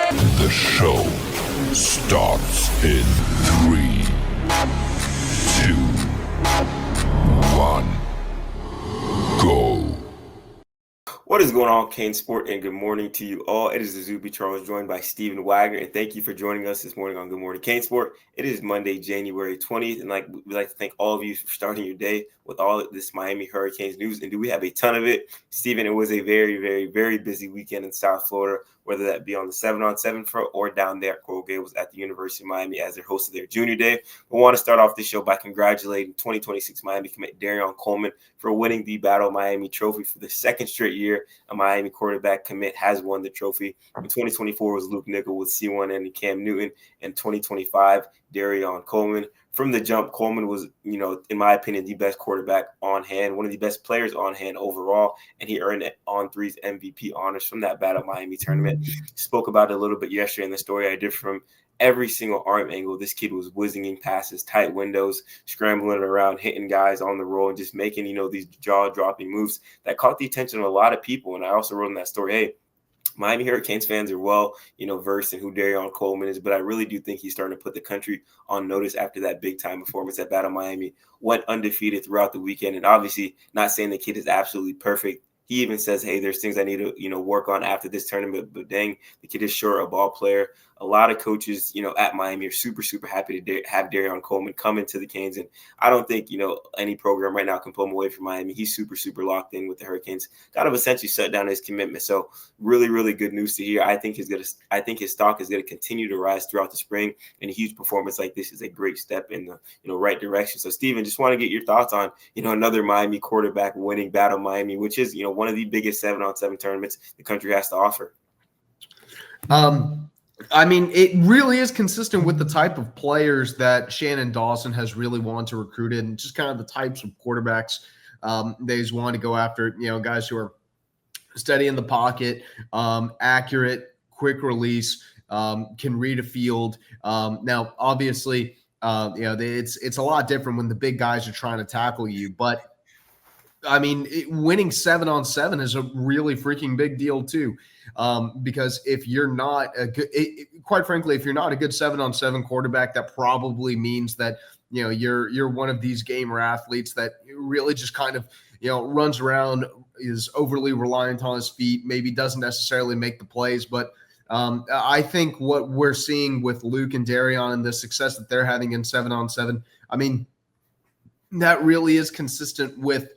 The show starts in 3, 2, 1, go. What is going on, CaneSport, and good morning to you all. It is Izubee Charles, joined by Stephen Wagner, and thank you for joining us this morning on Good Morning CaneSport. It is Monday, January 20th, and we'd like to thank all of you for starting your day with all of this Miami Hurricanes news. And do we have a ton of it? Stephen, it was a very, very, very busy weekend in South Florida, whether that be on the 7-on-7 front or down there at Coral Gables at the University of Miami as they hosted their junior day. We want to start off this show by congratulating 2026 Miami commit Darion Coleman for winning the Battle Miami Trophy for the second straight year. A Miami quarterback commit has won the trophy. In 2024 was Luke Nickel with C1 and Cam Newton. In 2025, Darion Coleman. From the jump, Coleman was, in my opinion, the best quarterback on hand, one of the best players on hand overall, and he earned On3's MVP honors from that Battle Miami tournament. Spoke about it a little bit yesterday in the story I did. From every single arm angle, this kid was whizzing passes, tight windows, scrambling around, hitting guys on the roll, and just making, these jaw-dropping moves that caught the attention of a lot of people. And I also wrote in that story, hey, Miami Hurricanes fans are well, versed in who Darion Coleman is, but I really do think he's starting to put the country on notice after that big-time performance at Battle Miami. Went undefeated throughout the weekend, and obviously not saying the kid is absolutely perfect. He even says, hey, there's things I need to, work on after this tournament, but dang, the kid is sure a ball player. A lot of coaches, at Miami are super, super happy to have Darion Coleman come into the Canes. And I don't think, any program right now can pull him away from Miami. He's super, super locked in with the Hurricanes. Kind of essentially shut down his commitment. So really, really good news to hear. I think his stock is going to continue to rise throughout the spring. And a huge performance like this is a great step in the, right direction. So, Steven, just want to get your thoughts on, another Miami quarterback winning Battle Miami, which is, one of the biggest 7-on-7 tournaments the country has to offer. I mean, it really is consistent with the type of players that Shannon Dawson has really wanted to recruit in, just kind of the types of quarterbacks they just want to go after, guys who are steady in the pocket, accurate, quick release, can read a field. Now, obviously, it's a lot different when the big guys are trying to tackle you, but I mean, winning 7-on-7 is a really freaking big deal too. Because if you're not a good, quite frankly, if you're not a good 7-on-7 quarterback, that probably means that, you're one of these gamer athletes that really just kind of, runs around, is overly reliant on his feet, maybe doesn't necessarily make the plays. But I think what we're seeing with Luke and Darion and the success that they're having in 7-on-7, I mean, that really is consistent with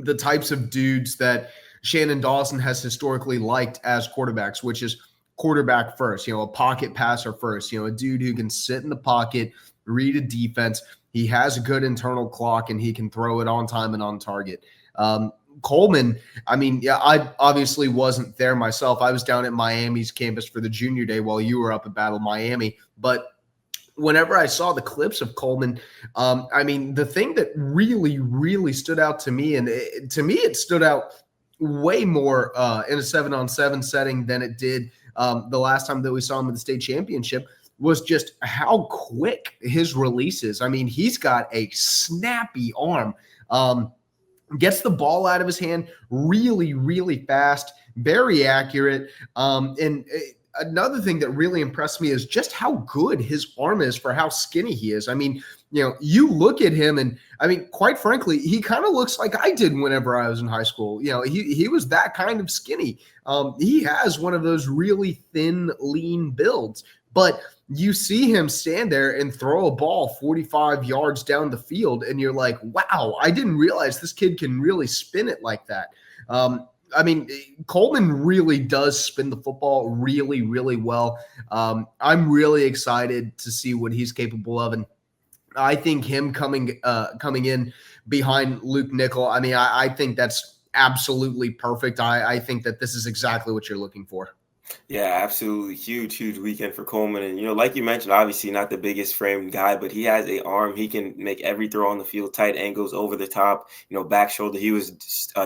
the types of dudes that Shannon Dawson has historically liked as quarterbacks, which is quarterback first, a pocket passer first, a dude who can sit in the pocket, read a defense. He has a good internal clock and he can throw it on time and on target. Coleman, I mean, yeah, I obviously wasn't there myself. I was down at Miami's campus for the junior day while you were up at Battle Miami. But whenever I saw the clips of Coleman, I mean, the thing that really, really stood out to me, and to me it stood out way more in a 7-on-7 setting than it did the last time that we saw him in the state championship, was just how quick his release is. I mean, he's got a snappy arm, gets the ball out of his hand really, really fast, very accurate. Another thing that really impressed me is just how good his arm is for how skinny he is. I mean, you look at him and, I mean, quite frankly, he kind of looks like I did whenever I was in high school. He was that kind of skinny. He has one of those really thin, lean builds, but you see him stand there and throw a ball 45 yards down the field, and you're like, wow, I didn't realize this kid can really spin it like that. I mean, Coleman really does spin the football really, really well. I'm really excited to see what he's capable of. And I think him coming in behind Luke Nickel, I mean, I think that's absolutely perfect. I think that this is exactly what you're looking for. Yeah, absolutely. Huge, huge weekend for Coleman. And, like you mentioned, obviously not the biggest framed guy, but he has a arm. He can make every throw on the field, tight angles over the top, back shoulder. He was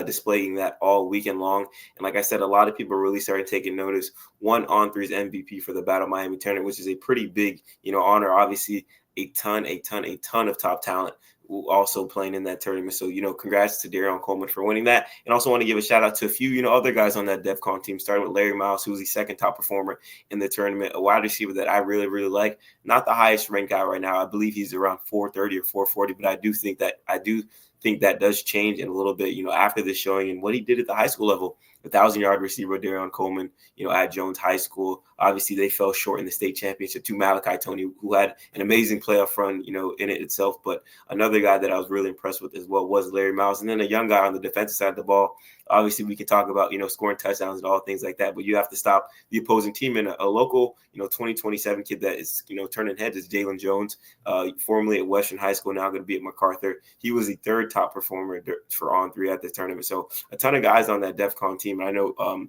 displaying that all weekend long. And like I said, a lot of people really started taking notice. Won On3's MVP for the Battle Miami tournament, which is a pretty big, honor. Obviously, a ton of top talent also playing in that tournament. So, congrats to Darion Coleman for winning that. And also want to give a shout out to a few, other guys on that DEFCON team, starting with Larry Miles, who's the second top performer in the tournament, a wide receiver that I really, really like. Not the highest ranked guy right now. I believe he's around 430 or 440, but I do think that does change in a little bit, after this showing and what he did at the high school level. 1,000-yard receiver Darion Coleman, at Jones High School. Obviously, they fell short in the state championship to Malachi Tony, who had an amazing playoff run, in it itself. But another guy that I was really impressed with as well was Larry Miles. And then a young guy on the defensive side of the ball. Obviously, we can talk about, scoring touchdowns and all things like that, but you have to stop the opposing team. And a local, 2027 kid that is, turning heads is Jalen Jones, formerly at Western High School, now going to be at MacArthur. He was the third top performer for On3 at the tournament. So a ton of guys on that DEFCON team. And I know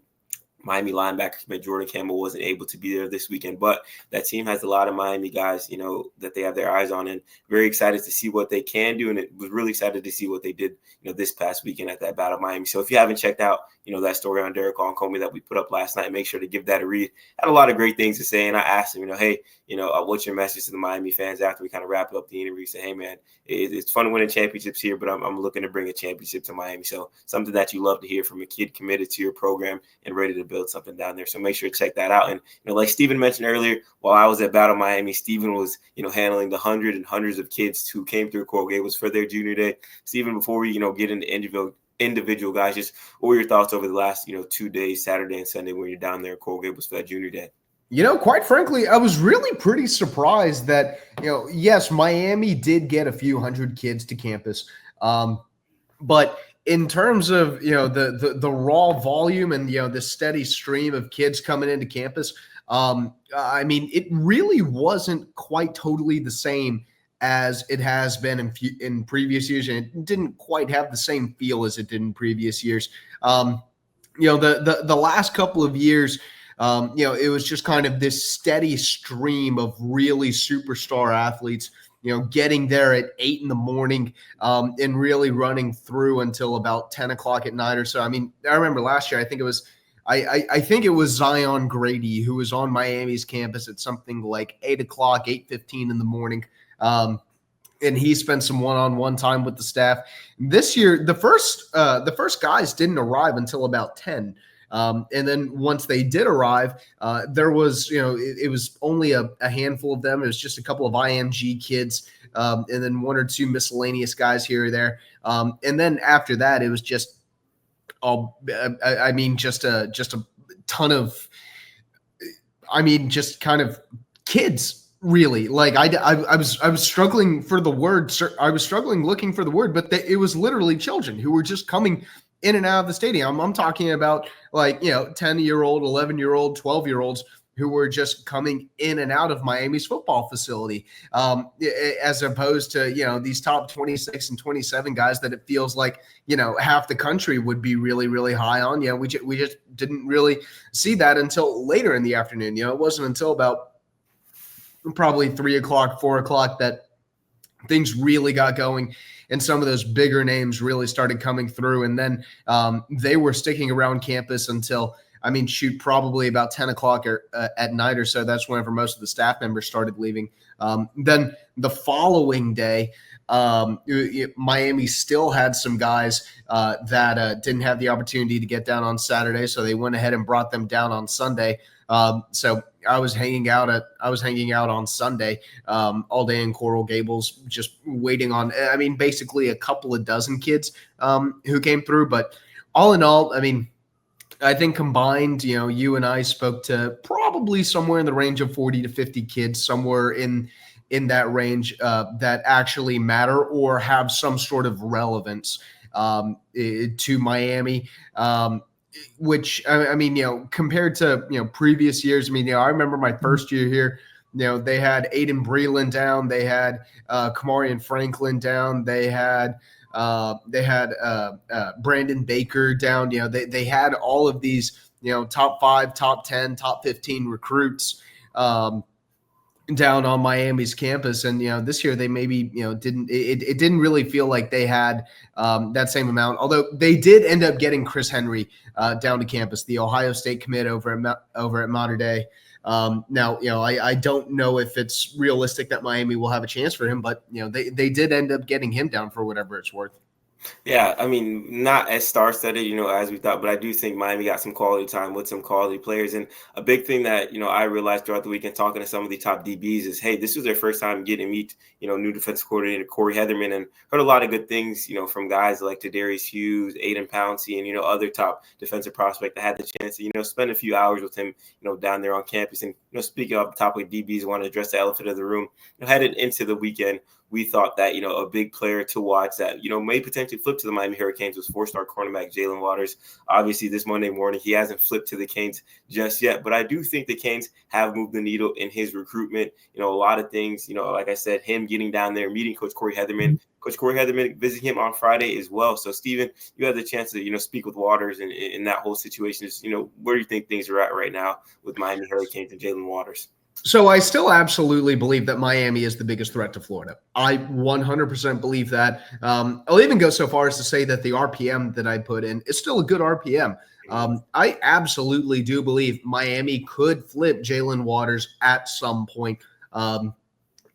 Miami linebacker Jordan Campbell wasn't able to be there this weekend, but that team has a lot of Miami guys, that they have their eyes on, and very excited to see what they can do. And it was really excited to see what they did, this past weekend at that Battle of Miami. So if you haven't checked out, that story on Darion Coleman that we put up last night, make sure to give that a read. Had a lot of great things to say. And I asked him, hey, what's your message to the Miami fans after we kind of wrap up the interview? Say, hey, man, it's fun winning championships here, but I'm looking to bring a championship to Miami. So something that you love to hear from a kid committed to your program and ready to build something down there. So make sure to check that out. And, like Steven mentioned earlier, while I was at Battle Miami, Steven was, handling the hundreds of kids who came through Coral Gables for their junior day. Steven, before we, get into individual guys, just what were your thoughts over the last, 2 days, Saturday and Sunday, when you're down there at Coral Gables for that junior day? Quite frankly, I was really pretty surprised that, yes, Miami did get a few hundred kids to campus. But in terms of, the raw volume and, the steady stream of kids coming into campus, it really wasn't quite totally the same as it has been in previous years. And it didn't quite have the same feel as it did in previous years. The last couple of years, it was just kind of this steady stream of really superstar athletes, getting there at 8 a.m. And really running through until about 10 o'clock at night or so. I remember last year, I think it was Zion Grady, who was on Miami's campus at something like 8 o'clock, 8:15 in the morning. And he spent some one-on-one time with the staff. This year, the first guys didn't arrive until about 10. And then once they did arrive, there was, it was only a handful of them. It was just a couple of IMG kids, and then one or two miscellaneous guys here or there. And then after that, it was just just a ton of, just kind of kids. Really, like I was struggling for the word. I was struggling looking for the word, but it was literally children who were just coming in and out of the stadium. I'm talking about 10-year-old, 11-year-old, 12-year-olds who were just coming in and out of Miami's football facility, as opposed to, these top 26 and 27 guys that it feels like, half the country would be really, really high on. We just didn't really see that until later in the afternoon. It wasn't until about probably 3 o'clock, 4 o'clock that things really got going and some of those bigger names really started coming through. And then they were sticking around campus until, probably about 10 o'clock at night or so. That's whenever most of the staff members started leaving. Then the following day, Miami still had some guys that didn't have the opportunity to get down on Saturday. So they went ahead and brought them down on Sunday. So I was hanging out on Sunday all day in Coral Gables, just waiting on, basically a couple of dozen kids who came through. But all in all, I think combined, you and I spoke to probably somewhere in the range of 40 to 50 kids, somewhere in that range that actually matter or have some sort of relevance to Miami. Which compared to previous years, I remember my first year here. They had Aiden Breland down, they had Kamarian Franklin down, they had Brandon Baker down. They had all of these top 5, top 10, top 15 recruits down on Miami's campus. And, this year they maybe, it didn't really feel like they had that same amount, although they did end up getting Chris Henry down to campus, the Ohio State commit over at Mater Dei. Now, I don't know if it's realistic that Miami will have a chance for him, but, they did end up getting him down for whatever it's worth. Yeah, I mean, not as star-studded, as we thought, but I do think Miami got some quality time with some quality players. And a big thing that, I realized throughout the weekend talking to some of the top DBs is, hey, this was their first time getting to meet, new defensive coordinator Corey Heatherman, and heard a lot of good things, from guys like Tadarius Hughes, Aiden Pouncey, and, other top defensive prospect that had the chance to, spend a few hours with him, down there on campus. And, speaking of the topic, DBs want to address the elephant of the room, headed into the weekend. We thought that, a big player to watch that, may potentially flip to the Miami Hurricanes was four-star cornerback Jalen Waters. Obviously, this Monday morning, he hasn't flipped to the Canes just yet, but I do think the Canes have moved the needle in his recruitment. A lot of things, like I said, him getting down there, meeting Coach Corey Heatherman. Coach Corey Heatherman visiting him on Friday as well. So, Steven, you had the chance to, speak with Waters in that whole situation. Just, where do you think things are at right now with Miami Hurricanes and Jalen Waters? So I still absolutely believe that Miami is the biggest threat to Florida. I 100% believe that. I'll even go so far as to say that the RPM that I put in is still a good RPM. I absolutely do believe Miami could flip Jalen Waters at some point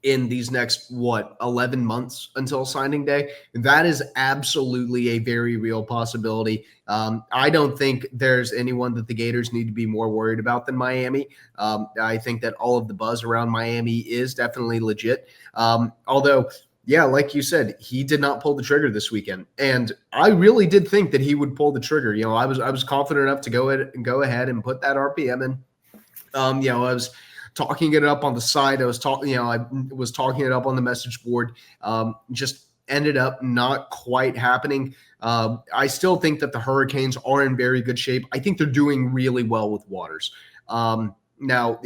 in these next, 11 months until signing day. That is absolutely a very real possibility. I don't think there's anyone that the Gators need to be more worried about than Miami. I think that all of the buzz around Miami is definitely legit. Although, yeah, like you said, he did not pull the trigger this weekend. And I really did think that he would pull the trigger. I was confident enough to go ahead and put that RPM in. I was talking it up on the side. I was talking it up on the message board. Just ended up not quite happening. I still think that the Hurricanes are in very good shape. I think they're doing really well with Waters. Now,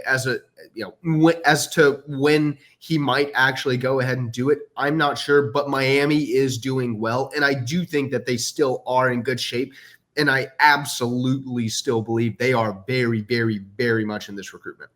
as to when he might actually go ahead and do it, I'm not sure, but Miami is doing well. And I do think that they still are in good shape. And I absolutely still believe they are very, very, very much in this recruitment.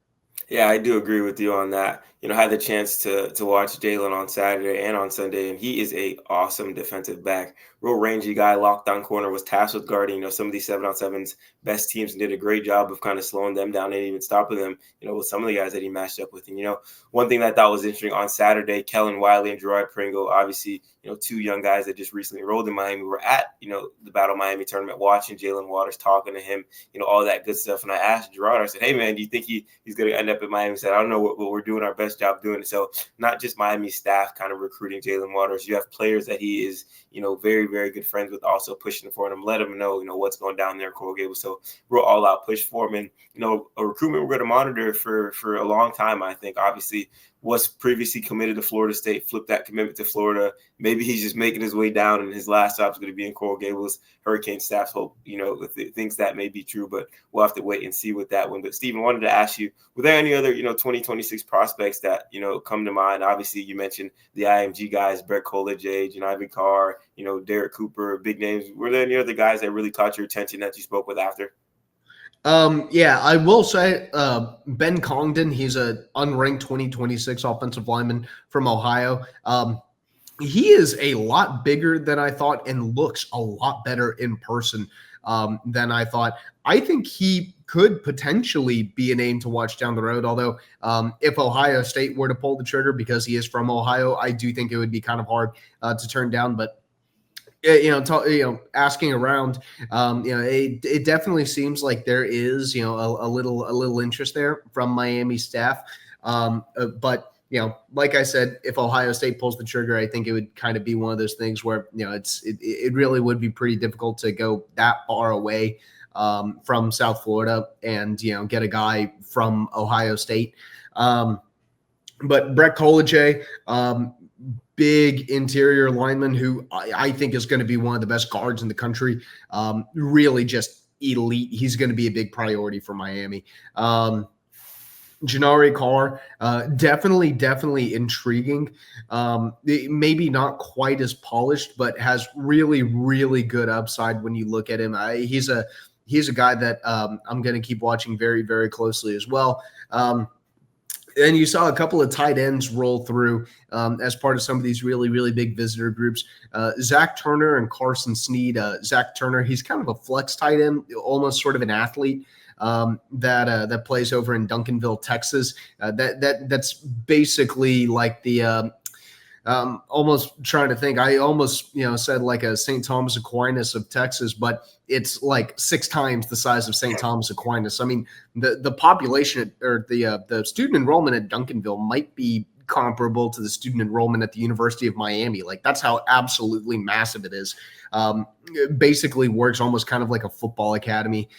Yeah, I do agree with you on that. I had the chance to watch Jalen on Saturday and on Sunday, and he is a awesome defensive back. Real rangy guy, lockdown corner, was tasked with guarding, some of these 7-on-7s best teams, and did a great job of kind of slowing them down and even stopping them, with some of the guys that he matched up with. And, one thing that I thought was interesting on Saturday, Kellen Wiley and Gerard Pringle, obviously, two young guys that just recently enrolled in Miami, were at, the Battle Miami tournament, watching Jalen Waters, talking to him, all that good stuff. And I asked Gerard, I said, hey, man, do you think he's going to end up in Miami? He said, I don't know what we're doing our best job doing it. So not just Miami staff kind of recruiting Jalen Waters. You have players that he is, very, very good friends with, also pushing for him, let him know, what's going down there in Coral Gables. So we're all out push for him. And, a recruitment we're going to monitor for a long time, I think. Obviously, was previously committed to Florida State, flipped that commitment to Florida. Maybe he's just making his way down and his last stop is going to be in Coral Gables. Hurricane staff hope, thinks that may be true, but we'll have to wait and see with that one. But Stephen, wanted to ask you, were there any other, 2026 prospects that, come to mind? Obviously, you mentioned the IMG guys, Brett Colage, Ivan Carr, Derek Cooper, big names. Were there any other guys that really caught your attention that you spoke with after? Yeah, I will say Ben Congdon, he's an unranked 2026 offensive lineman from Ohio. He is a lot bigger than I thought and looks a lot better in person than I thought. I think he could potentially be a name to watch down the road, although if Ohio State were to pull the trigger because he is from Ohio, I do think it would be kind of hard to turn down, but asking around, it definitely seems like there is, a little interest there from Miami staff. But, like I said, if Ohio State pulls the trigger, I think it would kind of be one of those things where, it really would be pretty difficult to go that far away from South Florida and, get a guy from Ohio State. But Brett Colage, big interior lineman who I think is going to be one of the best guards in the country. Really just elite. He's going to be a big priority for Miami. Janari Carr, definitely intriguing. Maybe not quite as polished, but has really, really good upside when you look at him. He's a guy that I'm going to keep watching very, very closely as well. And you saw a couple of tight ends roll through as part of some of these really, really big visitor groups. Zach Turner and Carson Snead. Zach Turner, he's kind of a flex tight end, almost sort of an athlete that plays over in Duncanville, Texas. That's basically like the almost trying to think. I almost said like a St. Thomas Aquinas of Texas, but it's like 6 times the size of St. Thomas Aquinas. I mean, the population or the student enrollment at Duncanville might be comparable to the student enrollment at the University of Miami. Like that's how absolutely massive it is. It basically works almost kind of like a football academy.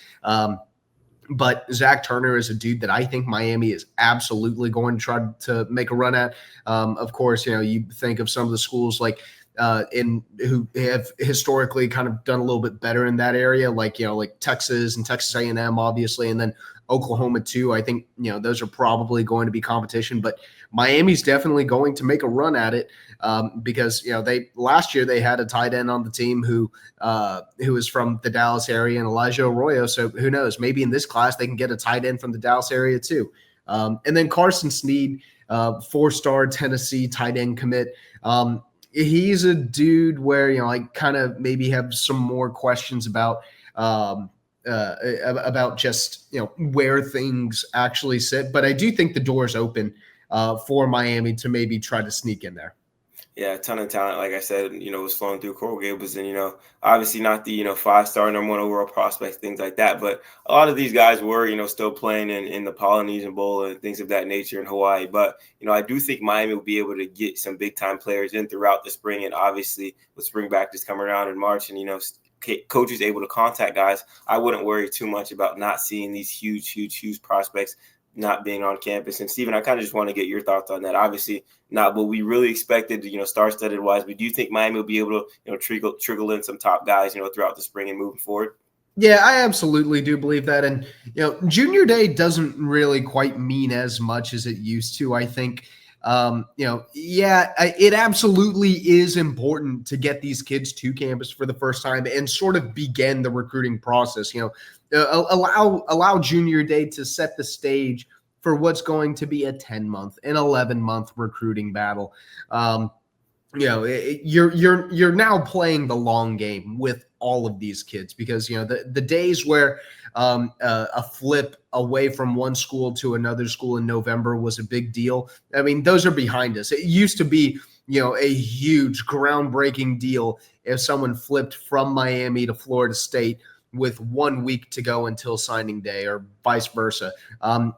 But Zach Turner is a dude that I think Miami is absolutely going to try to make a run at. Of course, you think of some of the schools like who have historically kind of done a little bit better in that area, like Texas and Texas A&M, obviously, and then Oklahoma too. I think those are probably going to be competition, but Miami's definitely going to make a run at it because they last year they had a tight end on the team who is from the Dallas area, and Elijah Arroyo. So who knows? Maybe in this class they can get a tight end from the Dallas area too. And then Carson Snead, 4-star Tennessee tight end commit. He's a dude where I kind of maybe have some more questions about just where things actually sit, but I do think the door is open for Miami to maybe try to sneak in there. Yeah, a ton of talent. Like I said, was flowing through Coral Gables, and obviously not the 5-star number 1 overall prospects, things like that. But a lot of these guys were still playing in the Polynesian Bowl and things of that nature in Hawaii. But I do think Miami will be able to get some big time players in throughout the spring, and obviously with spring practice coming around in March, and coaches able to contact guys, I wouldn't worry too much about not seeing these huge prospects not being on campus. And Steven, I kind of just want to get your thoughts on that. Obviously not what we really expected, star-studded wise, but do you think Miami will be able to, trickle in some top guys, throughout the spring and moving forward? Yeah, I absolutely do believe that. And, junior day doesn't really quite mean as much as it used to, I think. It absolutely is important to get these kids to campus for the first time and sort of begin the recruiting process. Allow junior day to set the stage for what's going to be a 10-month, an 11-month recruiting battle. You're now playing the long game with all of these kids because the days where a flip away from one school to another school in November was a big deal. I mean, those are behind us. It used to be a huge groundbreaking deal if someone flipped from Miami to Florida State with 1 week to go until signing day or vice versa.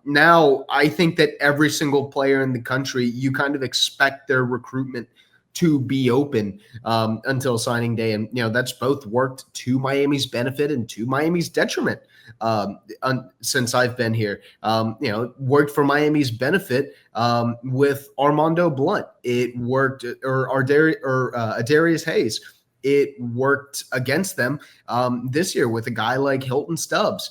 Now I think that every single player in the country, you kind of expect their recruitment to be open until signing day. And, that's both worked to Miami's benefit and to Miami's detriment since I've been here. Worked for Miami's benefit with Armando Blunt. It worked, or Adarius Hayes. It worked against them this year with a guy like Hilton Stubbs.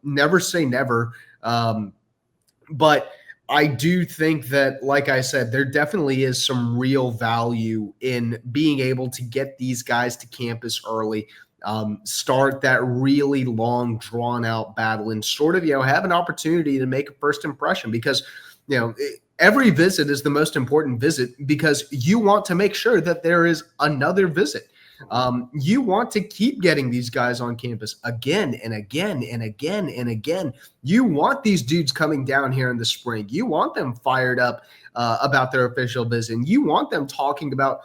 Never say never. But I do think that, like I said, there definitely is some real value in being able to get these guys to campus early, start that really long, drawn-out battle, and sort of, have an opportunity to make a first impression because, every visit is the most important visit because you want to make sure that there is another visit. You want to keep getting these guys on campus again and again and again and again. You want these dudes coming down here in the spring. You want them fired up about their official visit. You want them talking about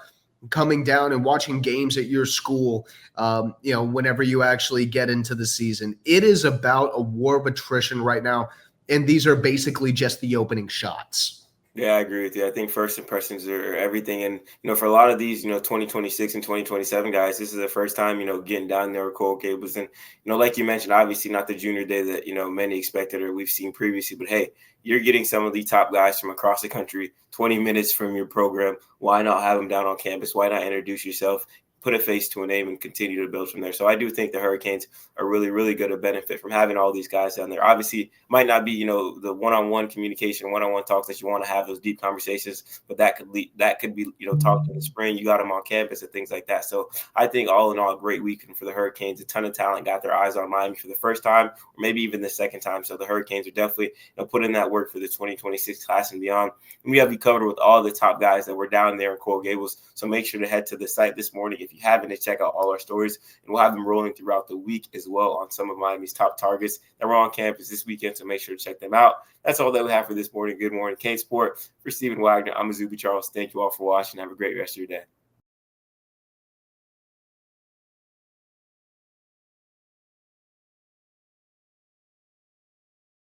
coming down and watching games at your school, whenever you actually get into the season. It is about a war of attrition right now, and these are basically just the opening shots. Yeah, I agree with you. I think first impressions are everything. And, for a lot of these, 2026 and 2027 guys, this is their first time, getting down there with Coral Gables. And, like you mentioned, obviously not the junior day that, many expected or we've seen previously. But, hey, you're getting some of the top guys from across the country, 20 minutes from your program. Why not have them down on campus? Why not introduce yourself? put a face to a name and continue to build from there. So I do think the Hurricanes are really, really going to benefit from having all these guys down there. Obviously, might not be, the one-on-one communication, one-on-one talks that you want to have, those deep conversations, but that could be, talked in the spring. You got them on campus and things like that. So I think all in all, a great weekend for the Hurricanes. A ton of talent got their eyes on Miami for the first time, or maybe even the second time. So the Hurricanes are definitely putting in that work for the 2026 class and beyond. And we have you covered with all the top guys that were down there in Coral Gables. So make sure to head to the site this morning if you haven't, to check out all our stories. And we'll have them rolling throughout the week as well on some of Miami's top targets that were on campus this weekend. So make sure to check them out. That's all that we have for this morning. Good morning, CaneSport. For Stephen Wagner, I'm Izubee Charles. Thank you all for watching. Have a great rest of your day.